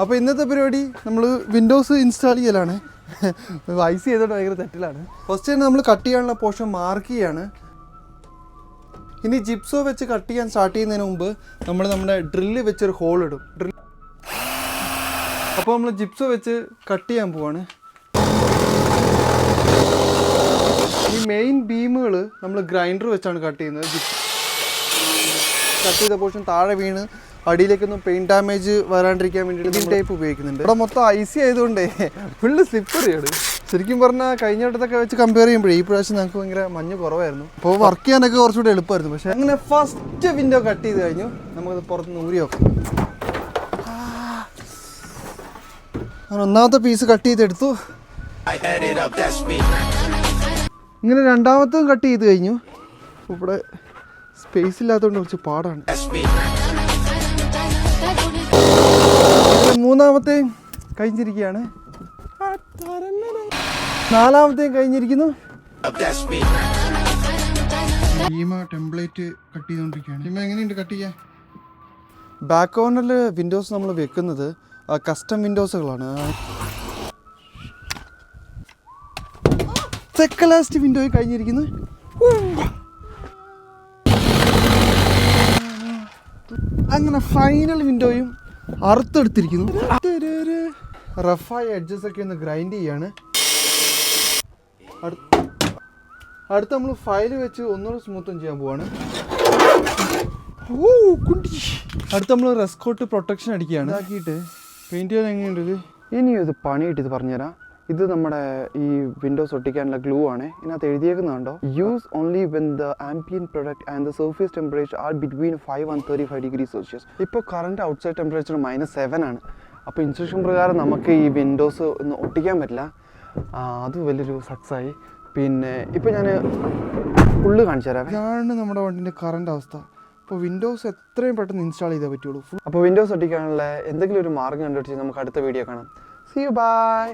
അപ്പോൾ ഇന്നത്തെ പരിപാടി നമ്മൾ വിൻഡോസ് ഇൻസ്റ്റാൾ ചെയ്യലാണ്. വൈസ് ചെയ്തോണ്ട് ഭയങ്കര തെറ്റിലാണ്. ഫസ്റ്റ് തന്നെ നമ്മൾ കട്ട് ചെയ്യാനുള്ള പോർഷൻ മാർക്ക് ചെയ്യാണ്. ഇനി ജിപ്സോ വെച്ച് കട്ട് ചെയ്യാൻ സ്റ്റാർട്ട് ചെയ്യുന്നതിന് മുമ്പ് നമ്മൾ നമ്മുടെ ഡ്രില്ല് വെച്ചൊരു ഹോൾ ഇടും. അപ്പോൾ നമ്മൾ ജിപ്സോ വെച്ച് കട്ട് ചെയ്യാൻ പോവാണ്. ഈ മെയിൻ ബീമുകൾ നമ്മൾ ഗ്രൈൻഡർ വെച്ചാണ് കട്ട് ചെയ്യുന്നത്. കട്ട് ചെയ്ത പോർഷൻ താഴെ വീണ് അടിയിലേക്കൊന്നും പെയിൻറ്റ് ഡാമേജ് വരാണ്ടിരിക്കാൻ വേണ്ടിയിട്ട് ടൈപ്പ് ഉപയോഗിക്കുന്നുണ്ട്. ഇവിടെ മൊത്തം ഐസി ആയതുകൊണ്ടേ ഫുള്ള് സ്ലിപ്പറിയാണ്. ശരിക്കും പറഞ്ഞാൽ കഴിഞ്ഞ വട്ടത്തൊക്കെ വെച്ച് കമ്പയർ ചെയ്യുമ്പോഴേ ഈ പ്രാവശ്യം ഞങ്ങൾക്ക് ഭയങ്കര മഞ്ഞ് കുറവായിരുന്നു. അപ്പോൾ വർക്ക് ചെയ്യാനൊക്കെ കുറച്ചുകൂടി എളുപ്പമായിരുന്നു. പക്ഷേ അങ്ങനെ ഫസ്റ്റ് വിൻഡോ കട്ട് ചെയ്ത് കഴിഞ്ഞു. നമുക്കത് പുറത്തുനിന്ന് ഊരി നോക്കാം. അങ്ങനെ ഒന്നാമത്തെ പീസ് കട്ട് ചെയ്തെടുത്തു. ഇങ്ങനെ രണ്ടാമത്തും കട്ട് ചെയ്ത് കഴിഞ്ഞു. ഇവിടെ സ്പേസ് ഇല്ലാത്തതുകൊണ്ട് കുറച്ച് പാടാണ്. മൂന്നാമത്തെയും കഴിഞ്ഞിരിക്കുകയാണ്. നാലാമത്തെയും കഴിഞ്ഞിരിക്കുന്നു. ടെംപ്ലേറ്റ് കട്ട് ചെയ്തുകൊണ്ടിരിക്കുകയാണ്. എങ്ങനെയുണ്ട് കട്ട് ചെയ്യാൻ? ബാക്ക് കോർണറിൽ വിൻഡോസ് നമ്മൾ വെക്കുന്നത് കസ്റ്റം വിൻഡോസുകളാണ്. സെക്കൻഡ് ലാസ്റ്റ് വിൻഡോയിൽ കഴിഞ്ഞിരിക്കുന്നു. അങ്ങനെ ഫൈനൽ വിൻഡോയും അറുത്തെടുത്തിരിക്കുന്നു. റഫായ എഡ്ജസ് ഒക്കെ ഒന്ന് ഗ്രൈൻഡ് ചെയ്യാണ്. അടുത്ത് നമ്മൾ ഫയൽ വെച്ച് ഒന്നുകൂടെ സ്മൂത്തും ചെയ്യാൻ പോവാണ്. അടുത്ത് നമ്മൾ റെസ്കോട്ട് പ്രൊട്ടക്ഷൻ അടിക്കുകയാണ്. ആക്കിയിട്ട് പെയിൻറ്റ് ചെയ്യാൻ എങ്ങനെയുണ്ട്? ഇനിയും ഇത് പണി കിട്ടിയത് പറഞ്ഞുതരാം. ഇത് നമ്മുടെ ഈ വിൻഡോസ് ഒട്ടിക്കാനുള്ള ഗ്ലൂ ആണ്. ഇതിനകത്ത് എഴുതിയേക്കുന്നുണ്ടോ, use only when the ambient product and the surface temperature are between 5 and 35 degrees Celsius. ഇപ്പോൾ കറണ്ട് ഔട്ട്സൈഡ് ടെമ്പറേച്ചർ -7 ആണ്. അപ്പോൾ ഇൻസ്ട്രക്ഷൻ പ്രകാരം നമുക്ക് ഈ വിൻഡോസ് ഒന്ന് ഒട്ടിക്കാൻ പറ്റില്ല. അത് വലിയൊരു സക്സസ്സായി. പിന്നെ ഇപ്പോൾ ഞാൻ ഫുള്ള് കാണിച്ചു തരാം. ഇതാണ് നമ്മുടെ വണ്ടിൻ്റെ കറണ്ട് അവസ്ഥ. അപ്പോൾ വിൻഡോസ് എത്രയും പെട്ടെന്ന് ഇൻസ്റ്റാൾ ചെയ്തേ പറ്റുള്ളൂ. അപ്പോൾ വിൻഡോസ് ഒട്ടിക്കാനുള്ള എന്തെങ്കിലും ഒരു മാർഗ്ഗം കണ്ടുപിടിച്ച് നമുക്ക് അടുത്ത വീഡിയോ കാണാം. See you, bye.